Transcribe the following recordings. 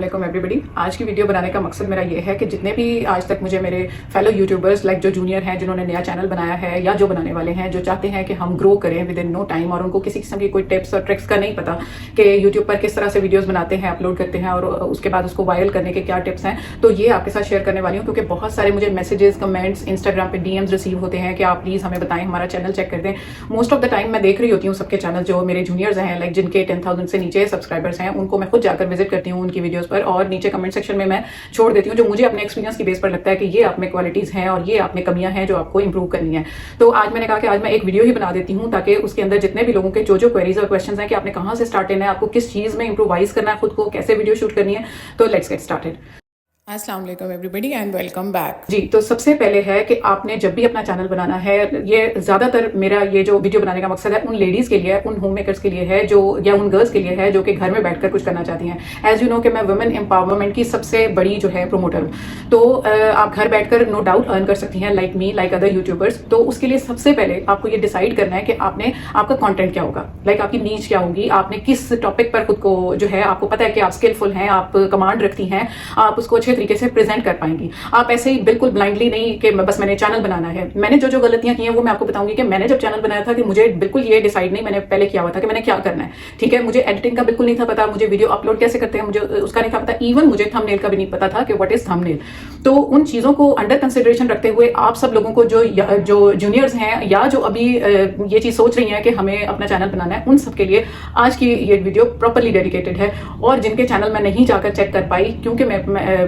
वालेकुम एवरीबडी। आज की वीडियो बनाने का मकसद मेरा ये है कि जितने भी आज तक मुझे मेरे फेलो यूट्यूबर्स लाइक जो जूनियर हैं, जिन्होंने नया चैनल बनाया है या जो बनाने वाले हैं, जो चाहते हैं कि हम ग्रो करें विद इन नो टाइम और उनको किसी किस्म की कोई टिप्स और ट्रिक्स का नहीं पता कि यूट्यूब पर किस तरह से वीडियोस बनाते हैं, अपलोड करते हैं और उसके बाद उसको वायरल करने के क्या टिप्स हैं, तो ये आपके साथ शेयर करने वाली हूँ। क्योंकि बहुत सारे मुझे मैसेजेस, कमेंट्स, इंस्टाग्राम पे डीएम्स रिसीव होते हैं कि आप प्लीज हमें बताएं, हमारा चैनल चेक कर दें। मोस्ट ऑफ द टाइम मैं देख रही होती हूँ सबके चैनल, जो मेरे जूनियर्स हैं लाइक जिनके 10,000 से नीचे सब्सक्राइबर्स हैं, उनको मैं खुद जाकर विजिट करती हूँ उनकी वीडियोस पर, और नीचे कमेंट सेक्शन में मैं छोड़ देती हूँ जो मुझे अपने एक्सपीरियंस की बेस पर लगता है कि ये आप में क्वालिटीज हैं और ये आप में कमियां हैं जो आपको इंप्रूव करनी है। तो आज मैंने कहा कि आज मैं एक वीडियो ही बना देती हूँ ताकि उसके अंदर जितने भी लोगों के जो क्वेरीज और क्वेश्चंस हैं कि आपने कहाँ से स्टार्ट करना है, आपको किस चीज में इंप्रूवाइज करना है, खुद को कैसे वीडियो शूट करनी है, तो लेट्स गेट स्टार्टेड। अस्सलाम वालेकुम एवरीबॉडी एंड वेलकम बैक। जी, तो सबसे पहले है कि आपने जब भी अपना चैनल बनाना है, ये ज्यादातर मेरा ये जो वीडियो बनाने का मकसद है उन लेडीज के लिए, उन होम मेकर्स के लिए है जो, या उन गर्ल्स के लिए है जो कि घर में बैठकर कुछ करना चाहती हैं। एज यू नो कि मैं वुमेन एम्पावरमेंट की सबसे बड़ी जो है प्रोमोटर हूँ। तो आप घर बैठकर नो डाउट अर्न कर सकती हैं like me, like other YouTubers. तो उसके लिए सबसे पहले आपको ये डिसाइड करना है कि आपका कॉन्टेंट क्या होगा, लाइक आपकी नीच क्या होगी, आपने किस टॉपिक पर खुद को जो है, आपको पता है कि आप स्किलफुल हैं, आप कमांड रखती हैं, आप उसको अच्छे तरीके से प्रेजेंट कर पाएंगी। आप ऐसे ही बिल्कुल ब्लाइंडली नहीं कि बस मैंने चैनल बनाना है। मैंने जो जो गलतियां की हैं वो मैं आपको बताऊंगी कि मैंने जब चैनल बनाया था कि मुझे बिल्कुल ये डिसाइड नहीं मैंने पहले किया हुआ था कि मैंने क्या करना है। ठीक है, मुझे एडिटिंग का बिल्कुल नहीं था पता, मुझे वीडियो अपलोड कैसे करते हैं मुझे उसका नहीं था पता, इवन मुझे थंबनेल का भी नहीं पता था कि व्हाट इज थंबनेल। तो उन चीजों को अंडर कंसिडरेशन रखते हुए आप सब लोगों को जो जूनियर्स हैं या जो अभी ये चीज सोच रही हैं कि हमें अपना चैनल बनाना है, उन सबके लिए आज की ये वीडियो प्रॉपरली डेडिकेटेड है। और जिनके चैनल मैं नहीं जाकर चेक कर पाई क्योंकि मैं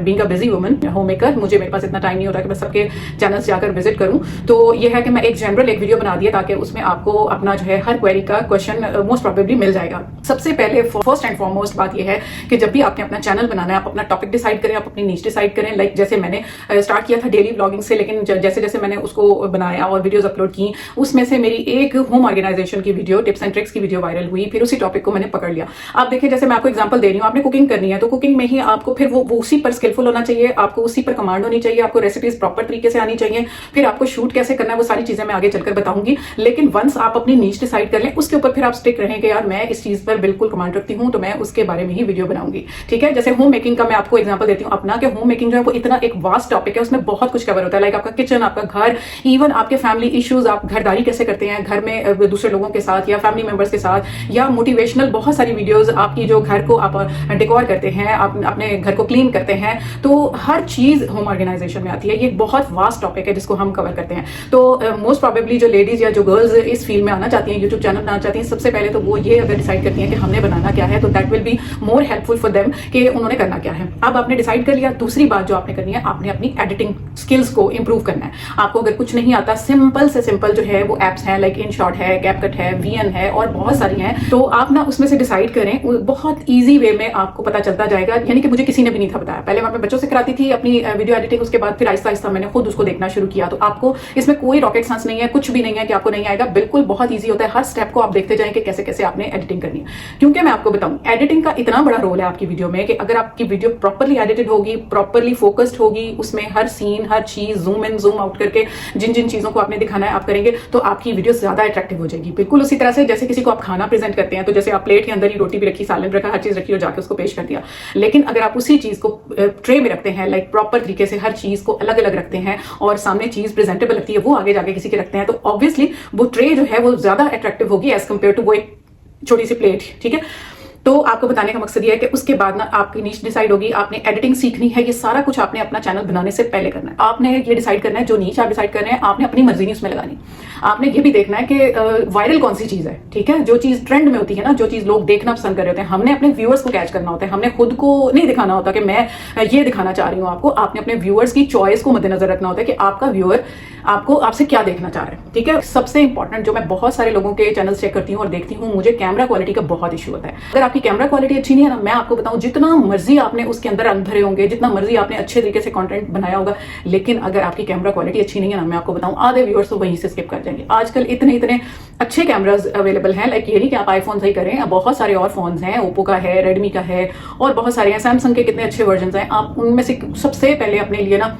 being a busy woman home maker, मुझे मेरे पास इतना टाइम नहीं होता कि मैं सबके चैनल्स जाकर विजिट करूं, तो ये है कि मैं एक जनरल एक वीडियो बना दिया ताकि उसमें आपको अपना जो है हर क्वेरी का क्वेश्चन मोस्ट प्रोबेबली मिल जाएगा। सबसे पहले फर्स्ट एंड फॉरमोस्ट बात यह है कि जब भी आपने अपना चैनल बनाना है, आप अपना टॉपिक डिसाइड करें, आप अपनी नीच डिसाइड करें। लाइक जैसे मैंने स्टार्ट किया था डेली ब्लॉगिंग से, लेकिन जैसे जैसे मैंने उसको बनाया और वीडियोज अपलोड की, उसमें से मेरी एक होम ऑर्गेनाइजेशन की वीडियो, टिप्स एंड ट्रिक्स की वीडियो वायरल हुई। फिर उसी टॉपिक को मैंने पकड़ लिया। आप देखिए, जैसे मैं आपको एग्जांपल दे रही हूँ, आपने कुकिंग करनी है तो कुकिंग में ही आपको फिर वो उसी पर स्किलफुल होना चाहिए, आपको उसी पर कमांड होनी चाहिए, आपको रेसिपीज प्रॉपर तरीके से आनी चाहिए, फिर आपको शूट कैसे करना है वो सारी चीजें मैं आगे चलकर बताऊंगी। लेकिन वंस आप अपनी नीच डिसाइड कर लें, उसके ऊपर फिर आप स्टिक रहें कि यार मैं इस चीज पर बिल्कुल कमांड रखती हूं, तो मैं उसके बारे में ही वीडियो बनाऊंगी। ठीक है, जैसे होम मेकिंग का मैं आपको एग्जांपल देती हूँ अपना, कि होम मेकिंग जो है वो इतना एक वास्ट टॉपिक है, उसमें बहुत कुछ कवर होता है। लाइक आपका किचन, आपका घर, इवन आपके फैमिली इश्यूज, आप घरदारी कैसे करते हैं घर में दूसरे लोगों के साथ या फैमिली मेंबर्स के साथ, या मोटिवेशनल बहुत सारी वीडियोज आपकी जो घर को आप डेकोर करते हैं, आप अपने घर को क्लीन करते हैं, तो हर चीज होम ऑर्गेनाइजेशन में आती है। ये बहुत वास्ट टॉपिक है जिसको हम कवर करते हैं। तो मोस्ट प्रोबेबली जो लेडीज या जो गर्ल्स इस फील्ड में आना चाहती हैं, यूट्यूब चैनल बनाना चाहती हैं, सबसे पहले तो वो ये अगर डिसाइड करती हैं कि हमने बनाना क्या है, तो that will be more helpful for them कि उन्होंने करना क्या है। अब आपने डिसाइड कर लिया, दूसरी बात जो आपने करनी है, आपने अपनी एडिटिंग स्किल्स को इंप्रूव करना है। आपको अगर कुछ नहीं आता, सिंपल से सिंपल जो है वो एप्स हैं, लाइक InShot है, CapCut है, VN है और बहुत सारी हैं। तो आप ना उसमें से डिसाइड करें, बहुत ईजी वे में आपको पता चलता जाएगा। यानी कि मुझे किसी ने भी नहीं था बताया, पहले मैं अपने बच्चों से कराती थी अपनी वीडियो एडिटिंग, उसके बाद फिर आहिस्ता आहिस्ता मैंने खुद उसको देखना शुरू किया। तो आपको इसमें कोई रॉकेट साइंस नहीं है, कुछ भी नहीं है कि आपको नहीं आएगा, बिल्कुल बहुत ईजी होता है। हर स्टेप को आप देखते जाएं कि कैसे कैसे आपने एडिटिंग करनी है। क्योंकि मैं आपको बताऊं, एडिटिंग का इतना बड़ा रोल है आपकी वीडियो में कि अगर आपकी वीडियो प्रॉपरली एडिटेड होगी, प्रॉपरली फोकस्ड होगी, उसमें हर सीन, हर चीज जूम इन जूम आउट करके जिन जिन चीजों को आपने दिखाना है आप करेंगे, तो आपकी वीडियो ज्यादा अट्रैक्टिव हो जाएगी। बिल्कुल उसी तरह से जैसे किसी को आप खाना प्रेजेंट करते हैं, तो जैसे आप प्लेट के अंदर ही रोटी भी रखी, सालन रखा, हर चीज रखी और जाके उसको पेश कर दिया। लेकिन अगर आप उसी चीज को ट्रे में रखते हैं, लाइक प्रॉपर तरीके से हर चीज को अलग अलग रखते हैं और सामने चीज प्रेजेंटेबल लगती है, वो आगे जाके किसी के रखते हैं, तो ऑब्वियसली वो ट्रे जो है वो ज्यादा अट्रैक्टिव होगी एज कंपेयर टू वो एक छोटी सी प्लेट। ठीक है, तो आपको बताने का मकसद ये है कि उसके बाद ना आपकी नीच डिसाइड होगी, आपने एडिटिंग सीखनी है, ये सारा कुछ आपने अपना चैनल बनाने से पहले करना है। आपने ये डिसाइड करना है, जो नीच आप डिसाइड कर रहे हैं, आपने अपनी मर्जी नहीं उसमें लगानी। आपने ये भी देखना है कि वायरल कौन सी चीज है। ठीक है, जो चीज ट्रेंड में होती है ना, जो चीज लोग देखना पसंद कर रहे होते हैं, हमने अपने व्यूअर्स को कैच करना होता है। हमने खुद को नहीं दिखाना होता कि मैं ये दिखाना चाह रही हूँ आपको, आपने अपने व्यूअर्स की चॉइस को मद्देनजर रखना होता है कि आपका व्यूअर आपसे क्या देखना चाह रहे हैं। ठीक है, सबसे इंपॉर्टेंट जो मैं बहुत सारे लोगों के चैनल चेक करती हूँ और देखती हूँ, मुझे कैमरा क्वालिटी का बहुत इशू होता है। अगर आपकी कैमरा क्वालिटी अच्छी नहीं है ना, मैं आपको बताऊं, जितना मर्जी आपने उसके अंदर रंग भरे होंगे, जितना मर्जी आपने अच्छे तरीके से कंटेंट बनाया होगा, लेकिन अगर आपकी कैमरा क्वालिटी अच्छी नहीं है ना, मैं आपको बताऊं, आधे व्यूअर्स तो वहीं से स्किप कर जाएंगे। आजकल इतने इतने अच्छे कैमराज अवेलेबल हैं, लाइक ये नहीं कि आप आईफोन से ही करें, बहुत सारे और फोन हैं, ओप्पो का है, रेडमी का है और बहुत सारे हैं, सैमसंग के कितने अच्छे वर्जन हैं। आप उनमें से सबसे पहले अपने लिए ना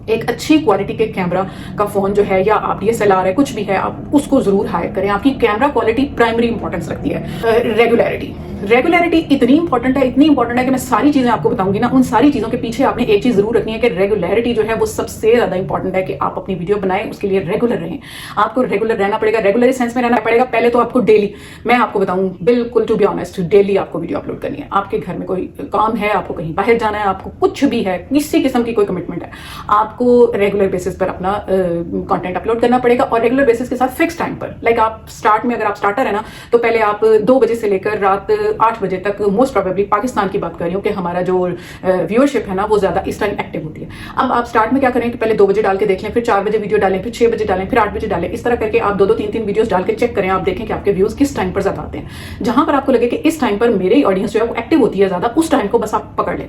एक अच्छी क्वालिटी के कैमरा का फोन जो है, या आप DSLR है, कुछ भी है, आप उसको जरूर हायर करें। आपकी कैमरा क्वालिटी प्राइमरी इंपॉर्टेंस रखती है। रेगुलरिटी, रेगुलरिटी इतनी इंपॉर्टेंट है, इतनी इंपॉर्टेंट है कि मैं सारी चीजें आपको बताऊंगी ना, उन सारी चीजों के पीछे आपने एक चीज जरूर रखनी है कि रेगुलरिटी जो है वो सबसे ज्यादा इंपॉर्टेंट है कि आप अपनी वीडियो बनाएं, उसके लिए रेगुलर रहें। आपको रेगुलर रहना पड़ेगा, रेगुलर सेंस में रहना पड़ेगा। पहले तो आपको डेली, मैं आपको बताऊं बिल्कुल टू बी ऑनेस्ट, डेली आपको वीडियो अपलोड करनी है। आपके घर में कोई काम है, आपको कहीं बाहर जाना है, आपको कुछ भी है, किसी किस्म की कोई कमिटमेंट है, आपको रेगुलर बेसिस पर अपना कंटेंट अपलोड करना पड़ेगा और रेगुलर बेसिस के साथ फिक्स टाइम पर। लाइक आप स्टार्ट में, अगर आप स्टार्टर है ना, तो पहले आप 2 बजे से लेकर रात 8 बजे तक, मोस्ट प्रोबेबली पाकिस्तान की बात कर रही हूँ कि हमारा जो व्यूअरशिप है ना वो ज्यादा इस टाइम एक्टिव होती है। अब आप स्टार्ट में क्या करें कि पहले 2 बजे डाल के देख लें, फिर 4 बजे वीडियो डालें, फिर 6 बजे डालें, फिर 8 बजे डालें। इस तरह करके आप 2-2 3-3 वीडियोस डाल के चेक करें। आप देखें कि आपके व्यूज किस टाइम पर ज्यादा आते हैं। जहां पर आपको लगे कि इस टाइम पर मेरी ऑडियंस जो है वो एक्टिव होती है ज्यादा, उस टाइम को बस आप पकड़ लें।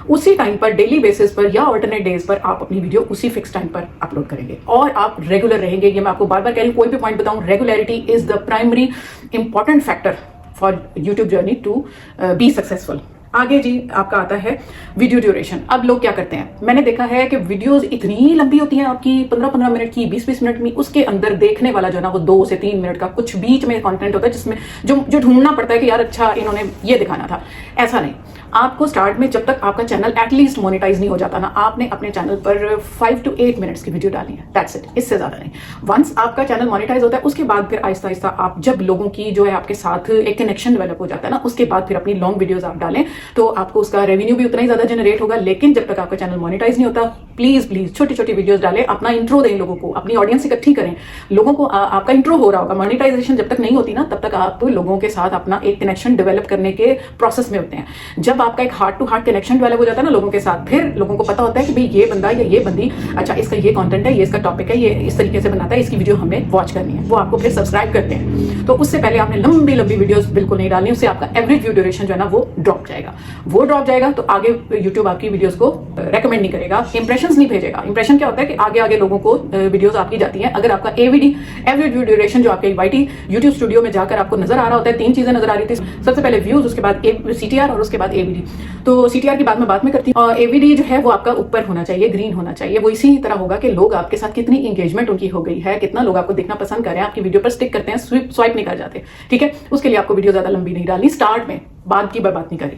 उसी टाइम पर डेली बेसिस पर या ऑल्टरनेट डेज पर आप अपनी वीडियो उसी फिक्स टाइम पर अपलोड करेंगे और आप रेगुलर रहेंगे। ये मैं आपको बार बार कह रही हूं, कोई भी पॉइंट बताऊं, regularity is the primary important factor for YouTube journey to be successful. आगे जी आपका आता है वीडियो ड्यूरेशन। अब लोग क्या करते हैं, मैंने देखा है कि वीडियोस इतनी लंबी होती हैं आपकी, 15-15 मिनट की, 20-20 मिनट में, उसके अंदर देखने वाला जो ना वो 2 से 3 मिनट का कुछ बीच में कंटेंट होता है जिसमें जो ढूंढना पड़ता है कि यार अच्छा इन्होंने ये दिखाना था। ऐसा नहीं, आपको स्टार्ट में जब तक आपका चैनल एटलीस्ट मोनेटाइज नहीं हो जाता ना, आपने अपने चैनल पर 5 to 8 मिनट्स की वीडियो डालनी है, दैट्स इट, इससे ज्यादा नहीं। वंस आपका चैनल मोनेटाइज होता है उसके बाद फिर आहिस्ता आहिस्ता आप जब लोगों की जो है आपके साथ एक कनेक्शन डेवलप हो जाता है ना, उसके बाद फिर अपनी लॉन्ग वीडियोस आप डालें तो आपको उसका रेवेन्यू भी उतना ही ज्यादा जनरेट होगा। लेकिन जब तक आपका चैनल मोनेटाइज नहीं होता, प्लीज प्लीज छोटी छोटी वीडियोस डालें, अपना इंट्रो दें लोगों को, अपनी ऑडियंस इकट्ठी करें, लोगों को आपका इंट्रो हो रहा होगा। मोनेटाइजेशन जब तक नहीं होती ना, तब तक आप लोगों के साथ अपना एक कनेक्शन डेवलप करने के प्रोसेस में होते हैं। जब आपका एक heart to heart connection develop हो जाता है ना लोगों के साथ, फिर लोगों को पता होता है कि भाई ये बंदा या ये बंदी, अच्छा इसका ये कंटेंट है, ये इसका टॉपिक है, ये इस तरीके से बनाता है, इसकी वीडियो हमें वॉच करनी है, वो आपको फिर सब्सक्राइब करते हैं। तो उससे पहले आपने लंबी लंबी वीडियोस बिल्कुल नहीं डालनी, उससे आपका एवरेज व्यू ड्यूरेशन जो है ना वो ड्रॉप जाएगा। वो ड्रॉप जाएगा तो आगे यूट्यूब आपकी वीडियोस को रेकमेंड नहीं करेगा, इंप्रेशंस नहीं भेजेगा। इंप्रेशन क्या होता है कि आगे आगे लोगों को वीडियोस आपकी जाती हैं। अगर आपका एवीडी, एवरेज व्यू ड्यूरेशन, जो आपके वाईटी यूट्यूब स्टूडियो में जाकर आपको नजर आ रहा होता है, 3 चीजें नजर आ रही थी, सबसे पहले व्यूज, उसके बाद सीटीआर और उसके बाद एवीडी। तो सीटीआर की बात में करती हूँ, एवीडी जो है वो आपका ऊपर होना चाहिए, ग्रीन होना चाहिए। वो इसी तरह होगा कि लोग आपके साथ कितनी एंगेजमेंट उनकी हो गई है, कितना लोग आपको देखना पसंद कर रहे हैं, आपकी वीडियो पर स्टिक करते हैं, स्वाइप नहीं कर जाते। ठीक है, उसके लिए आपको वीडियो ज्यादा लंबी नहीं डालनी, स्टार्ट में बाद की बात नहीं करी।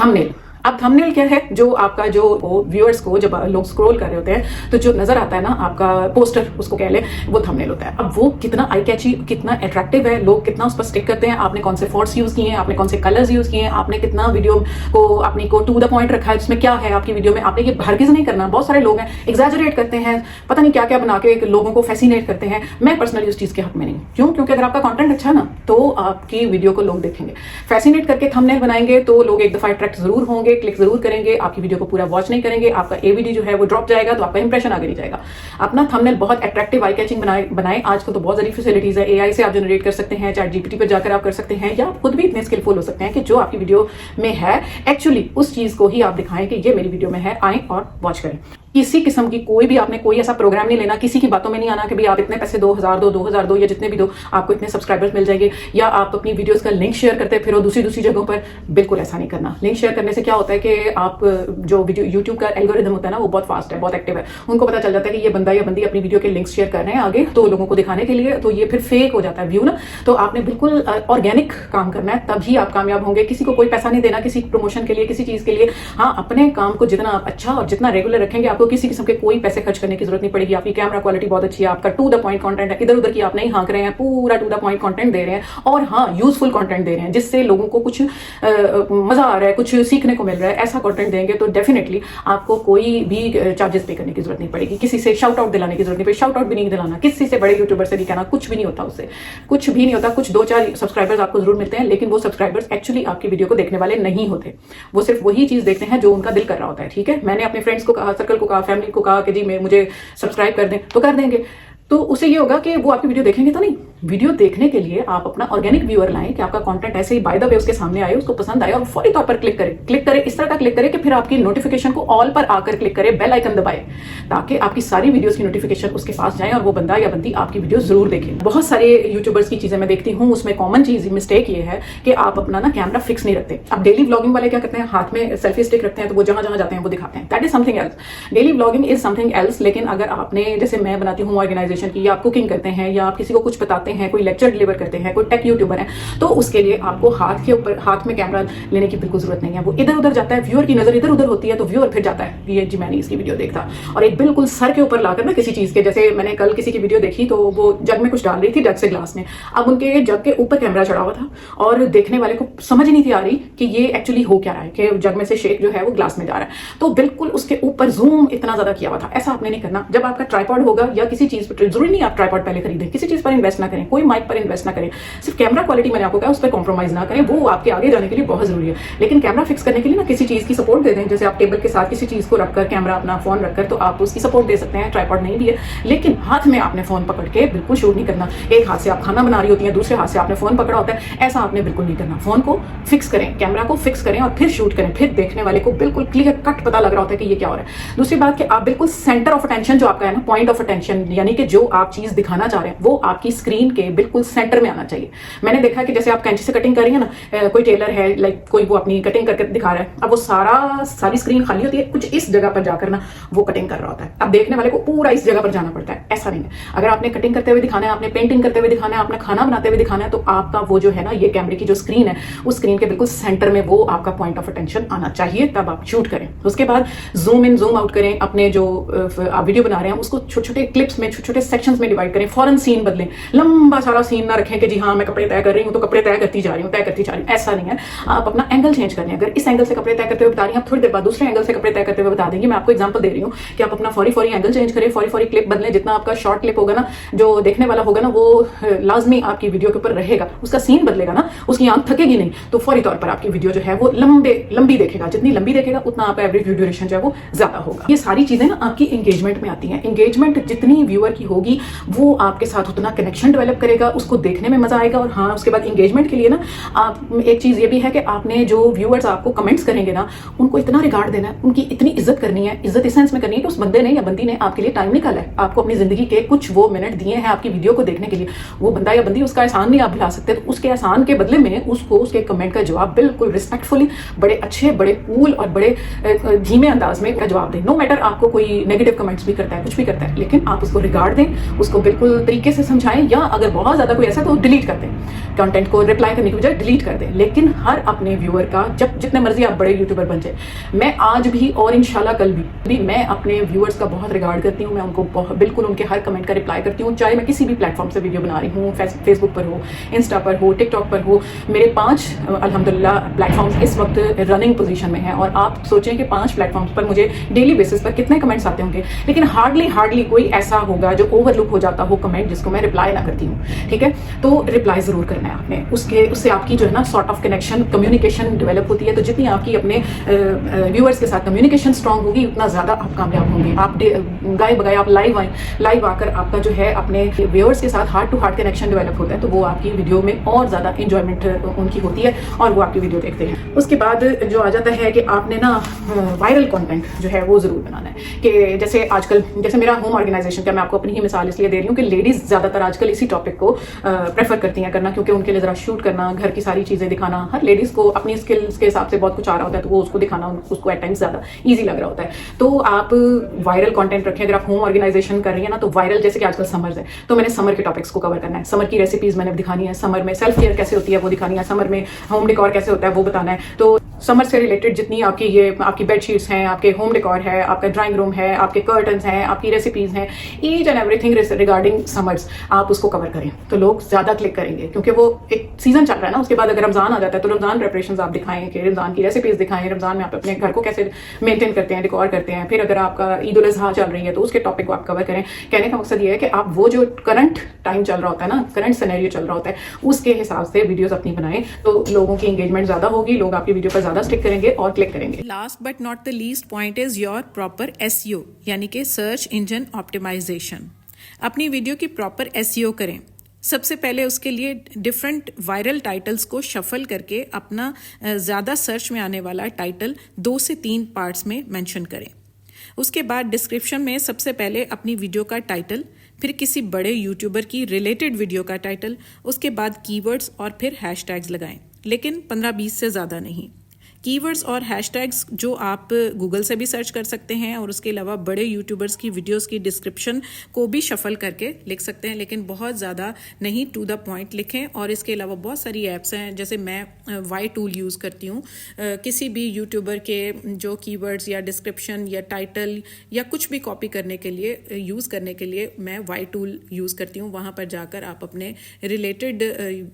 थंबनेल, अब थंबनेल क्या है, जो आपका जो व्यूअर्स को जब लोग स्क्रॉल कर रहे होते हैं तो जो नजर आता है ना आपका पोस्टर, उसको कह ले, वो थंबनेल होता है। अब वो कितना आई कैची, कितना अट्रैक्टिव है, लोग कितना उस पर स्टिक करते हैं, आपने कौन से फॉन्ट्स यूज किए हैं, आपने कौन से कलर्स यूज किए हैं, आपने कितना वीडियो को अपनी को टू द पॉइंट रखा है, जिसमें क्या है आपकी वीडियो में। आपने ये हरगिज नहीं करना। बहुत सारे लोग हैं एग्जैजरेट करते हैं, पता नहीं क्या क्या बना के लोगों को फैसिनेट करते हैं। मैं पर्सनली उस चीज के हक में नहीं। क्यों? क्योंकि अगर आपका कंटेंट अच्छा है ना तो आपकी वीडियो को लोग देखेंगे। फैसिनेट करके थंबनेल बनाएंगे तो लोग एक दफा अट्रैक्ट जरूर होंगे, क्लिक जरूर करेंगे, आपकी वीडियो को पूरा वॉच नहीं करेंगे, आपका एवीडी जो है वो ड्रॉप जाएगा, तो आपका इंप्रेशन आगे नहीं जाएगा। अपना थंबनेल बहुत अट्रैक्टिव, आई कैचिंग बनाएं। आजकल तो बहुत सारी फैसिलिटीज है, एआई से आप जनरेट कर सकते हैं, चैट जीपीटी पर जाकर आप कर सकते हैं, या खुद भी इतने स्किलफुल हो सकते हैं कि जो आपकी वीडियो में है एक्चुअली उस चीज को ही आप दिखाएं कि ये मेरी वीडियो में है, आए और वॉच करें। किसी किस्म की आपने कोई ऐसा प्रोग्राम नहीं लेना, किसी की बातों में नहीं आना कि भाई आप इतने पैसे 2000 दो या जितने भी दो आपको इतने सब्सक्राइबर्स मिल जाएंगे, या आप अपनी वीडियोस का लिंक शेयर करते फिर दूसरी जगहों पर। बिल्कुल ऐसा नहीं करना। लिंक शेयर करने से क्या होता है कि आप जो वीडियो यूट्यूब का एल्गोरिदम होता है ना वो बहुत फास्ट है, बहुत एक्टिव है, उनको पता चल जाता है कि ये बंदा या बंदी अपनी वीडियो के लिंक्स शेयर कर रहे हैं आगे तो लोगों को दिखाने के लिए, तो ये फिर फेक हो जाता है व्यू ना। तो आपने बिल्कुल ऑर्गेनिक काम करना है, तभी आप कामयाब होंगे। किसी को कोई पैसा नहीं देना किसी प्रमोशन के लिए, किसी चीज के लिए। हाँ, अपने काम को जितना आप अच्छा और जितना रेगुलर रखेंगे, आपको किसी किस्म के कोई पैसे खर्च करने की जरूरत नहीं पड़ेगी। आपकी कैमरा क्वालिटी बहुत अच्छी है, आपका टू द पॉइंट कंटेंट है, इधर उधर की आप नहीं हाँक रहे हैं, पूरा टू द पॉइंट कंटेंट दे रहे हैं, और हाँ यूजफुल कंटेंट दे रहे हैं जिससे लोगों को कुछ मजा आ रहा है, कुछ सीखने को मिल रहा है, ऐसा कंटेंट देंगे तो डेफिनेटली आपको कोई भी चार्जेस पे करने की जरूरत नहीं पड़ेगी, किसी से शाउट आउट दिलाने की जरूरत नहीं पड़ेगी। शाउट आउट भी नहीं दिलाना, किसी से बड़े यूट्यूबर से नहीं कहना, कुछ भी नहीं होता उससे, कुछ भी नहीं होता। कुछ 2-4 सब्सक्राइबर्स आपको जरूर मिलते हैं, लेकिन वो सब्सक्राइबर्स एक्चुअली आपकी वीडियो को देखने वाले नहीं होते, वो सिर्फ वही चीज देखते हैं जो उनका दिल कर रहा होता है। ठीक है, मैंने अपने फ्रेंड्स को कहा, सर्कल को कहा, फैमिली को कहा कि जी मुझे सब्सक्राइब कर दें, तो कर देंगे। तो उससे ये होगा कि वो आपकी वीडियो देखेंगे तो नहीं, वीडियो देखने के लिए आप अपना ऑर्गेनिक व्यूअर लाएं कि आपका कंटेंट ऐसे ही बाय द वे उसके सामने आए, उसको पसंद आए और फौरी तौर पर क्लिक करे, इस तरह का क्लिक करे कि फिर आपकी नोटिफिकेशन को ऑल पर आकर क्लिक करे, बेल आइकन दबाए, ताकि आपकी सारी वीडियोस की नोटिफिकेशन उसके पास जाए और वो बंदा या बंदी आपकी वीडियो जरूर देखे। बहुत सारे यूट्यूबर्स की चीजें मैं देखती हूँ, उसमें कॉमन चीज मिस्टेक ये है कि आप अपना ना कैमरा फिक्स नहीं रखते। अब डेली व्लॉगिंग वाले क्या करते हैं, हाथ में सेल्फी स्टिक रखते हैं, तो वो जहां जहां जाते हैं वो दिखाते हैं, that is something else. Daily vlogging is something else. लेकिन अगर आपने, जैसे मैं बनाती हूँ ऑर्गेनाइजेशन की, या आप कुकिंग करते हैं, या आप किसी को कुछ बताते हैं, कोई लेक्चर डिलीवर करते हैं, कोई टेक यूट्यूबर है, तो उसके लिए आपको हाथ में कैमरा लेने की बिल्कुल जरूरत नहीं है। वो इधर उधर जाता है, व्यूअर की नजर इधर उधर होती है तो व्यूअर फिर जाता है ये जी मैंने इसकी वीडियो देखा, और एक बिल्कुल सर के ऊपर लाकर ना किसी चीज के, जैसे मैंने कल किसी की वीडियो देखी तो वो जग में कुछ डाल रही थी, जग से ग्लास में, अब उनके जग के ऊपर कैमरा चढ़ा हुआ था और देखने वाले को समझ नहीं थी आ रही कि ये एक्चुअली हो क्या रहा है, कि जग में से शेक जो है वो ग्लास में जा रहा है, तो बिल्कुल उसके ऊपर जूम इतना ज्यादा किया हुआ था। ऐसा आपने नहीं करना। जब आपका ट्राइपॉड होगा या किसी चीज पर, जरूरी नहीं आप ट्राइपॉड पहले खरीदें, किसी चीज पर इन्वेस्ट ना करें, कोई माइक पर इन्वेस्ट ना करें, सिर्फ कैमरा क्वालिटी मैंने आपको कहा उस पर कॉम्प्रोमाइज ना करें, वो आपके आगे जाने के लिए बहुत जरूरी है। लेकिन कैमरा फिक्स करने के लिए ना किसी चीज की सपोर्ट दे दें, जैसे आप टेबल के साथ किसी चीज को रखकर कैमरा अपना फोन रखकर तो आप उसकी सपोर्ट दे सकते हैं, ट्राइपॉड नहीं भी है, लेकिन हाथ में आपने फोन पकड़ के बिल्कुल शूट नहीं करना। एक हाथ से आप खाना बना रही होती है, दूसरे हाथ से आपने फोन पकड़ा होता है, ऐसा आपने बिल्कुल नहीं करना। फोन को फिक्स करें, कैमरा को फिक्स करें और फिर शूट करें, फिर देखने वाले को बिल्कुल क्लियर कट पता लग रहा होता है कि ये क्या हो रहा है। दूसरी बात कि आप बिल्कुल सेंटर ऑफ अटेंशन जो आपका है ना, पॉइंट ऑफ अटेंशन, यानी कि जो आप चीज दिखाना चाह रहे हैं वो आपकी स्क्रीन के बिल्कुल सेंटर में आना चाहिए। मैंने देखा कि जैसे आप कैंची से कटिंग कर रही है ना, कोई टेलर है लाइक कोई वो अपनी कटिंग करके दिखा रहा है, अब वो सारी स्क्रीन खाली होती है, कुछ इस जगह पर जाकर ना वो कटिंग कर रहा होता है, अब देखने वाले को पूरा इस जगह पर जाना पड़ता है। ऐसा नहीं है। अगर आपने कटिंग करते हुए दिखाना है, आपने पेंटिंग करते हुए दिखाना है, आपने खाना बनाते हुए दिखाना है, तो आपका वो जो है ना, ये कैमरे की जो स्क्रीन है उस स्क्रीन के बिल्कुल सेंटर में वो आपका पॉइंट ऑफ अटेंशन आना चाहिए, तब आप शूट करें। उसके बाद जूम इन जूम आउट करें, अपने जो आप वीडियो बना रहे हैं उसको छोटे छोटे क्लिप्स में, छोटे छोटे सेक्शंस में डिवाइड करें, फौरन सीन बदलें, लंबा सारा सीन ना रखें कि जी हाँ मैं कपड़े तय कर रही हूँ तो कपड़े तय करती जा रही हूँ, ऐसा नहीं है। आप अपना एंगल चेंज करने, अगर इस एंगल से कपड़े तय करते हुए बता रही हैं, आप थोड़ी देर बाद दूसरे एंगल से कपड़े तय करते हुए बता देंगे। मैं आपको एग्जांपल दे रही हूँ कि आप अपना फौरी एंगल चेंज करें, फौरी क्लिप बदलें, जितना आपका शॉर्ट क्लिप होगा ना, जो देखने वाला होगा ना वो लाजमी आपकी वीडियो के ऊपर रहेगा, उसका सीन बदलेगा ना, उसकी आंख थकेगी नहीं, तो फौरी तौर पर आपकी वीडियो जो है वो लंबी देखेगा, जितनी लंबी देखेगा उतना आपका एवरेज वीडियो ड्यूरेशन जो है वो ज्यादा होगा। ये सारी चीजें ना आपकी एंगेजमेंट में आती हैं। एंगेजमेंट जितनी व्यूअर की होगी वो आपके साथ उतना कनेक्शन डेवलप करेगा, उसको देखने में मजा आएगा। और हाँ, उसके बाद एंगेजमेंट के लिए ना आप एक चीज ये भी है कि आपने जो व्यूअर्स आपको कमेंट्स करेंगे ना, उनको इतना रिगार्ड देना है, उनकी इतनी इज्जत करनी है, इज्जत इस सेंस में करनी है कि उस बंदे ने या बंदी ने आपके लिए टाइम निकाला है, आपको अपनी जिंदगी के कुछ वो मिनट दिए हैं आपकी वीडियो को देखने के लिए। वो बंदा या बंदी, उसका एहसान नहीं आप भुला सकते, तो उसके एहसान के बदले में उसको उसके कमेंट का जवाब बिल्कुल रिस्पेक्टफुली, बड़े अच्छे, बड़े कूल और बड़े धीमे अंदाज में का जवाब दें। नो मैटर आपको कोई नेगेटिव कमेंट्स भी करता है, कुछ भी करता है, लेकिन आप उसको रिगार्ड दें, उसको बिल्कुल तरीके से समझाएं, या अगर बहुत ज्यादा कोई ऐसा तो डिलीट कर दें, कंटेंट को रिप्लाई करने की बजाय डिलीट कर दें। लेकिन हर अपने व्यूअर का, जब जितने मर्जी आप बड़े यूट्यूबर बन जाए, मैं आज भी और इंशाल्लाह कल भी मैं अपने व्यूअर्स का बहुत रिगार्ड करती हूँ, मैं उनको बिल्कुल उनके हर कमेंट का रिप्लाई करती हूँ, चाहे मैं किसी भी प्लेटफॉर्म से वीडियो बना रही हूँ, फेसबुक पर हो, इंस्टा पर हो, टिकटॉक पर हो। मेरे 5 अल्हम्दुलिल्लाह प्लेटफॉर्म्स इस वक्त रनिंग पोजीशन में हैं, और आप सोचें कि 5 प्लेटफॉर्म्स पर मुझे डेली बेसिस पर कितने कमेंट्स आते होंगे, लेकिन हार्डली कोई ऐसा होगा जो ओवरलुक हो जाता हो कमेंट, जिसको मैं रिप्लाई ना करती हूँ। ठीक है, तो रिप्लाई जरूर करना है आपने, उससे आपकी जो है ना sort of connection, communication develop होती है। तो जितनी आपकी अपने व्यूअर्स के साथ कम्युनिकेशन स्ट्रांग होगी, उतना ज्यादा आप कामयाब होंगे। आप गाए बगाए आप लाइव आकर आपका जो है अपने व्यूअर्स के साथ heart to heart connection develop होता है, तो वो आपकी वीडियो में और ज्यादा इंजॉयमेंट उनकी होती है और वो आपकी वीडियो देखते हैं। उसके बाद जो आ जाता है कि आपने ना वायरल कंटेंट जो है वो जरूर बनाना है, कि जैसे आजकल, जैसे मेरा होम ऑर्गेनाइजेशन का, मैं आपको अपनी ही मिसाल इसलिए दे रही हूँ कि लेडीज ज्यादातर आजकल इसी टॉपिक को प्रेफर करती हैं करना, क्योंकि उनके लिए जरा शूट करना, घर की सारी चीजें दिखाना, हर लेडीज को अपनी स्किल्स के हिसाब से बहुत कुछ आ रहा होता है, तो वो उसको दिखाना उसको एट टाइम्स ज्यादा ईजी लग रहा होता है। तो आप वायरल कंटेंट रखें। अगर आप होम ऑर्गेनाइजेशन कर रही है ना, तो वायरल, जैसे कि आजकल समर्स है, तो मैंने समर के टॉपिक्स को कवर करना है, समर की रेसिपीज मैंने दिखानी है, समर में सेल्फ केयर कैसे होती है वो दिखानी है, समर में होम डेकोर कैसे होता है वो बताना है। तो समर से रिलेटेड जितनी आपकी बेडशीट्स हैं, आपके होम डेकोर है, आपका ड्राइंग रूम है, आपके कर्टन्स हैं, आपकी रेसिपीज हैं, each and everything regarding summers आप उसको कवर करें, तो लोग ज्यादा क्लिक करेंगे, क्योंकि वो एक सीजन चल रहा है ना। उसके बाद अगर रमजान आ जाता है तो रमजान प्रिपरेशंस आप दिखाएं, कि रमजान की रेसिपीज दिखाएं, रमजान में आप अपने घर को कैसे मेंटेन करते हैं, डेकोर करते हैं। फिर अगर आपका ईद उल अजहा चल रही है तो उसके टॉपिक को आप कवर करें। कहने का मकसद ये है कि आप वो जो करंट टाइम चल रहा होता है ना, करंट सिनेरियो चल रहा होता है, उसके हिसाब से वीडियोस अपनी बनाएं, तो लोगों की एंगेजमेंट ज्यादा होगी, लोग आपकी वीडियो पर ज्यादा स्टिक करेंगे और क्लिक करेंगे। Last but not the least point is your proper SEO, यानी कि सर्च इंजन ऑप्टिमाइजेशन। अपनी वीडियो की प्रॉपर SEO करें। सबसे पहले उसके लिए डिफरेंट वायरल टाइटल्स को शफल करके अपना ज़्यादा सर्च में आने वाला टाइटल 2 से 3 पार्ट्स में मेंशन करें। उसके बाद डिस्क्रिप्शन में सबसे पहले अपनी वीडियो का टाइटल, फिर किसी बड़े यूट्यूबर की रिलेटेड वीडियो का टाइटल, उसके बाद कीवर्ड्स और फिर हैशटैग्स लगाएं, लेकिन 15-20 से ज़्यादा नहीं। कीवर्ड्स और हैशटैग्स जो आप गूगल से भी सर्च कर सकते हैं और उसके अलावा बड़े यूट्यूबर्स की वीडियोस की डिस्क्रिप्शन को भी शफल करके लिख सकते हैं, लेकिन बहुत ज़्यादा नहीं, टू द पॉइंट लिखें। और इसके अलावा बहुत सारी ऐप्स हैं, जैसे मैं वाई टूल यूज़ करती हूँ। किसी भी यूट्यूबर के जो कीवर्ड्स या डिस्क्रिप्शन या टाइटल या कुछ भी कॉपी करने के लिए यूज़ करने के लिए मैं वाई टूल यूज़ करती हूँ। वहाँ पर जाकर आप अपने रिलेटेड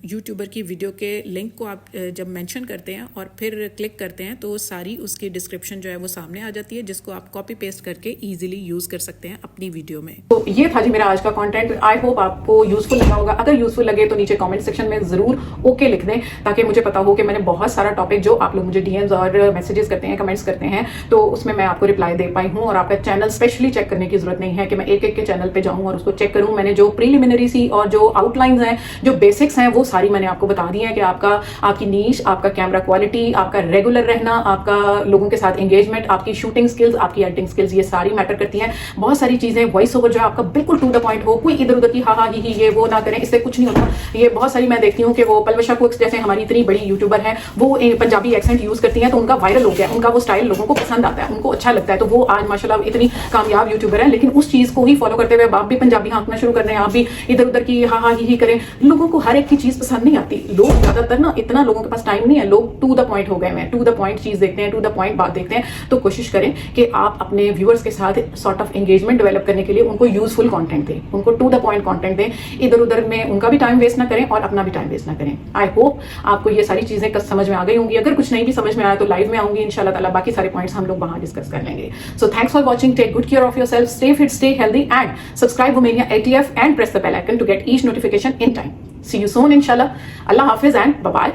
यूट्यूबर की वीडियो के लिंक को आप जब मेंशन करते हैं और फिर क्लिक करते हैं तो सारी उसकी डिस्क्रिप्शन जो है वो सामने आ जाती है, जिसको आप कॉपी पेस्ट करके इजीली यूज कर सकते हैं अपनी वीडियो में। तो ये था जी मेरा आज का कंटेंट। आई होप आपको यूजफुल लगा होगा। अगर यूजफुल लगे तो नीचे कमेंट सेक्शन में जरूर ओके लिख दें, ताकि मुझे पता हो कि मैंने बहुत सारा टॉपिक जो आप लोग मुझे डीएम्स और मैसेजेस करते हैं, कमेंट्स करते हैं, तो उसमें मैं आपको रिप्लाई दे पाई हूँ। और आपका चैनल स्पेशली चेक करने की जरूरत नहीं है कि मैं एक एक के चैनल पे जाऊँ और उसको चेक करूँ। मैंने जो प्रीलिमिनरी सी और जो आउटलाइंस हैं, जो बेसिक्स हैं, वो सारी मैंने आपको बता दी है कि आपकी नीश, आपका कैमरा क्वालिटी, आपका रेगुलर रहना, आपका लोगों के साथ एंगेजमेंट, आपकी शूटिंग स्किल्स, आपकी एडिटिंग स्किल्स, ये सारी मैटर करती हैं। बहुत सारी चीजें, वॉइस ओवर जो है आपका बिल्कुल टू द पॉइंट हो, कोई इधर उधर की हा ही ये वो ना करें, इससे कुछ नहीं होता। ये बहुत सारी मैं देखती हूँ कि वो पलवशा कुक्स जैसे हमारी इतनी बड़ी यूट्यूबर है, वो पंजाबी एक्सेंट यूज करती हैं, तो उनका वायरल हो गया, उनका वो स्टाइल लोगों को पसंद आता है, उनको अच्छा लगता है, तो वो आज माशाल्लाह इतनी कामयाब यूट्यूबर है। लेकिन उस चीज को ही फॉलो करते हुए आप भी पंजाबी हाँकना शुरू कर रहे हैं, आप भी इधर उधर की हा ही करें। लोगों को हर एक की चीज पसंद नहीं आती। लोग ज्यादातर ना, इतना लोगों के पास टाइम नहीं है, लोग टू द पॉइंट हो गए हैं, टू द पॉइंट चीज देखते हैं, टू द पॉइंट बात देखते हैं। तो कोशिश करें कि आप अपने व्यूअर्स के साथ सॉर्ट ऑफ एंगेजमेंट डेवलप करने के लिए उनको यूजफुल कंटेंट दें, उनको टू द पॉइंट कंटेंट दें। इधर उधर में उनका भी टाइम वेस्ट ना करें और अपना भी टाइम वेस्ट ना करें। आई होप आपको ये सारी चीजें समझ में आ गई होंगी। अगर कुछ नहीं भी समझ में आया तो लाइव में आऊंगी इंशाल्लाह ताला, बाकी सारे पॉइंट्स हम लोग वहां डिस्कस कर लेंगे। So thanks for watching, take good care of yourself, stay fit, stay healthy and subscribe Romania ATF and press the bell icon to get each notification in time. See you soon inshallah. Allah Hafiz and bye bye.